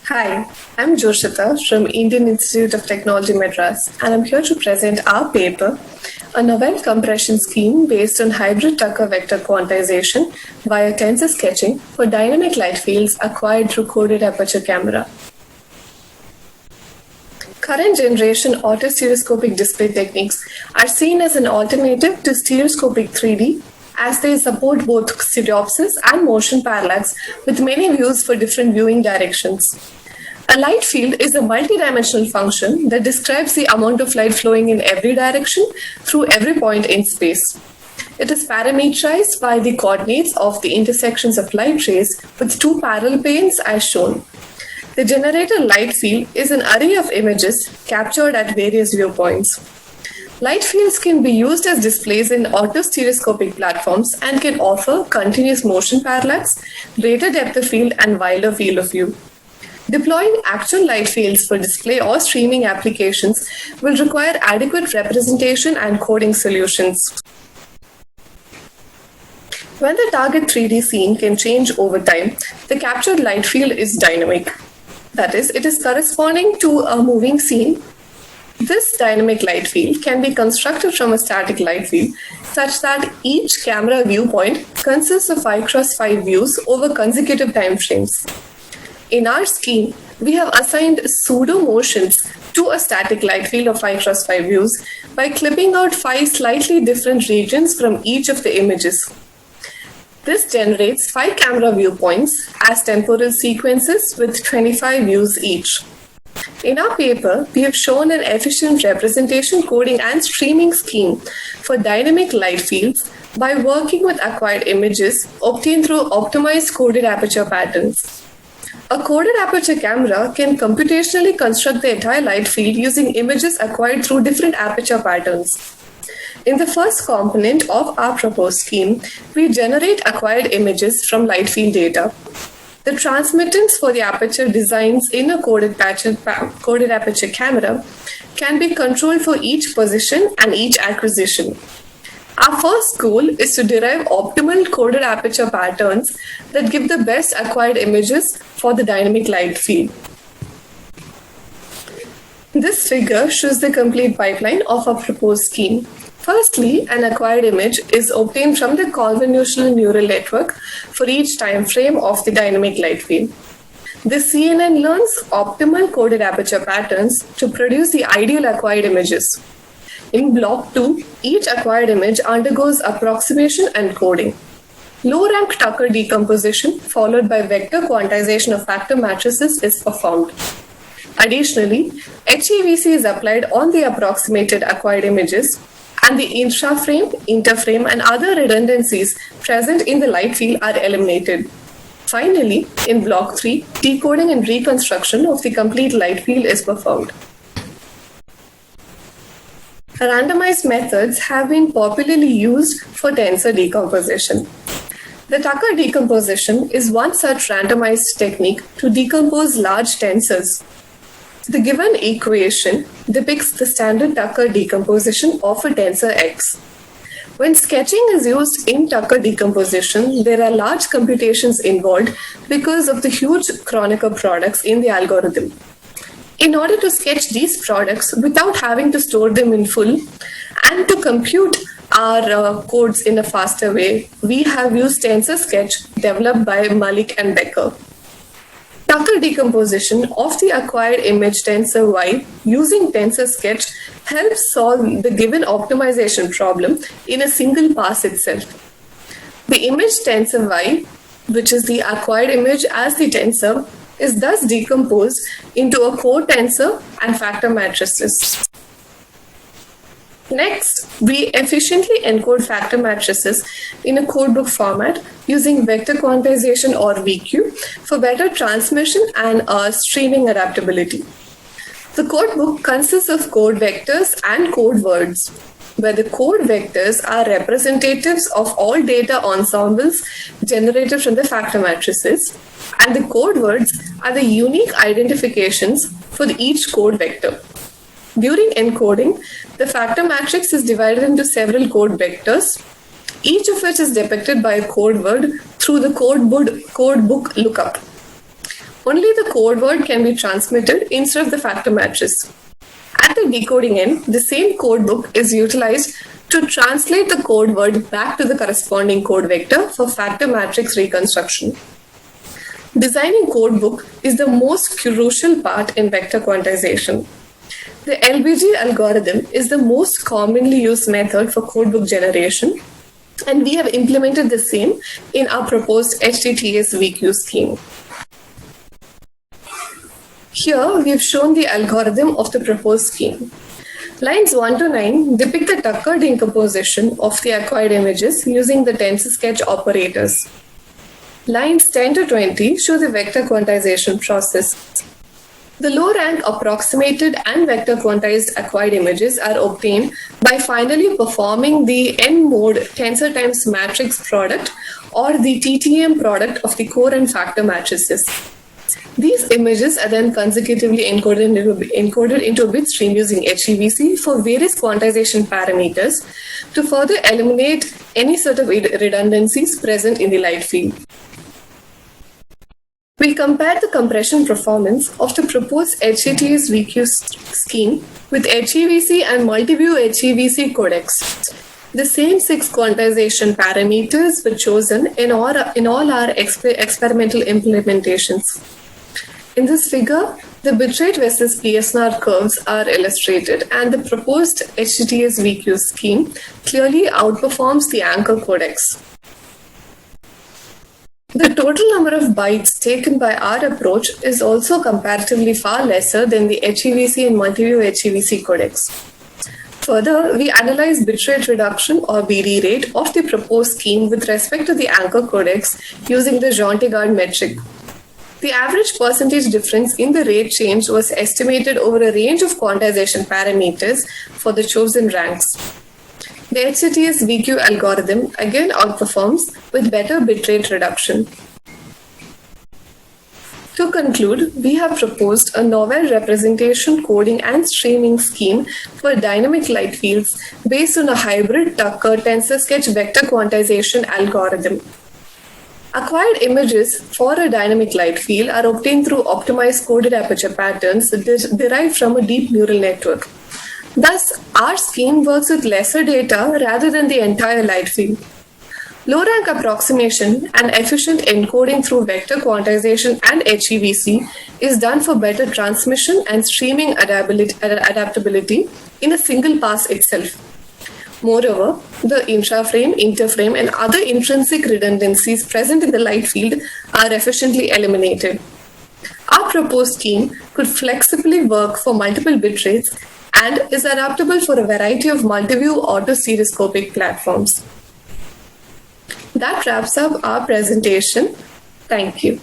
Hi, I'm Joshita from Indian Institute of Technology Madras, and I'm here to present our paper, a novel compression scheme based on hybrid Tucker vector quantization via tensor sketching for dynamic light fields acquired through coded aperture camera. Current generation autostereoscopic display techniques are seen as an alternative to stereoscopic 3D, as they support both stereopsis and motion parallax with many views for different viewing directions. A light field is a multidimensional function that describes the amount of light flowing in every direction through every point in space. It is parameterized by the coordinates of the intersections of light rays with two parallel planes as shown. The generated light field is an array of images captured at various viewpoints. Light fields can be used as displays in autostereoscopic platforms and can offer continuous motion parallax, greater depth of field, and wider field of view. Deploying actual light fields for display or streaming applications will require adequate representation and coding solutions. When the target 3D scene can change over time, the captured light field is dynamic. That is, it is corresponding to a moving scene. This dynamic light field can be constructed from a static light field such that each camera viewpoint consists of 5x5 views over consecutive time frames. In our scheme, we have assigned pseudo motions to a static light field of 5x5 views by clipping out 5 slightly different regions from each of the images. This generates 5 camera viewpoints as temporal sequences with 25 views each. In our paper, we have shown an efficient representation, coding, and streaming scheme for dynamic light fields by working with acquired images obtained through optimized coded aperture patterns. A coded aperture camera can computationally construct the entire light field using images acquired through different aperture patterns. In the first component of our proposed scheme, we generate acquired images from light field data. The transmittance for the aperture designs in a coded aperture camera can be controlled for each position and each acquisition. Our first goal is to derive optimal coded aperture patterns that give the best acquired images for the dynamic light field. This figure shows the complete pipeline of our proposed scheme. Firstly, an acquired image is obtained from the convolutional neural network for each time frame of the dynamic light field. The CNN learns optimal coded aperture patterns to produce the ideal acquired images. In block 2, each acquired image undergoes approximation and coding. Low-rank Tucker decomposition followed by vector quantization of factor matrices is performed. Additionally, HEVC is applied on the approximated acquired images, and the intra-frame, interframe, and other redundancies present in the light field are eliminated. Finally, in block 3, decoding and reconstruction of the complete light field is performed. Randomized methods have been popularly used for tensor decomposition. The Tucker decomposition is one such randomized technique to decompose large tensors. The given equation depicts the standard Tucker decomposition of a tensor X. When sketching is used in Tucker decomposition, there are large computations involved because of the huge Kronecker products in the algorithm. In order to sketch these products without having to store them in full and to compute our codes in a faster way, we have used TensorSketch developed by Malik and Becker. Tucker decomposition of the acquired image tensor Y using TensorSketch helps solve the given optimization problem in a single pass itself. The image tensor Y, which is the acquired image as the tensor, is thus decomposed into a core tensor and factor matrices. Next, we efficiently encode factor matrices in a codebook format using vector quantization or VQ for better transmission and streaming adaptability. The codebook consists of code vectors and code words, where the code vectors are representatives of all data ensembles generated from the factor matrices, and the code words are the unique identifications for each code vector. During encoding, the factor matrix is divided into several code vectors, each of which is depicted by a code word through the codebook lookup. Only the code word can be transmitted instead of the factor matrix. At the decoding end, the same code book is utilized to translate the code word back to the corresponding code vector for factor matrix reconstruction. Designing code book is the most crucial part in vector quantization. The LBG algorithm is the most commonly used method for codebook generation, and we have implemented the same in our proposed HTTSVQ scheme. Here, we have shown the algorithm of the proposed scheme. Lines 1 to 9 depict the Tucker decomposition of the acquired images using the TensorSketch operators. Lines 10 to 20 show the vector quantization process. The low-rank approximated and vector quantized acquired images are obtained by finally performing the n-mode tensor times matrix product or the TTM product of the core and factor matrices. These images are then consecutively encoded into a bit stream using HEVC for various quantization parameters to further eliminate any sort of redundancies present in the light field. We compare the compression performance of the proposed HTTSVQ scheme with HEVC and multi-view HEVC codecs. The same 6 quantization parameters were chosen in all our experimental implementations. In this figure, the bitrate versus PSNR curves are illustrated, and the proposed HTTSVQ scheme clearly outperforms the anchor codecs. The total number of bytes taken by our approach is also comparatively far lesser than the HEVC and multi-view HEVC codecs. Further, we analyze bitrate reduction or BD rate of the proposed scheme with respect to the anchor codecs using the Jontigard metric. The average percentage difference in the rate change was estimated over a range of quantization parameters for the chosen ranks. The HTTSVQ algorithm again outperforms with better bitrate reduction. To conclude, we have proposed a novel representation, coding, and streaming scheme for dynamic light fields based on a hybrid Tucker TensorSketch vector quantization algorithm. Acquired images for a dynamic light field are obtained through optimized coded aperture patterns derived from a deep neural network. Thus, our scheme works with lesser data rather than the entire light field. Low-rank approximation and efficient encoding through vector quantization and HEVC is done for better transmission and streaming adaptability in a single pass itself. Moreover, the intra-frame, inter-frame, and other intrinsic redundancies present in the light field are efficiently eliminated. Our proposed scheme could flexibly work for multiple bit rates and is adaptable for a variety of multi-view autostereoscopic platforms. That wraps up our presentation. Thank you.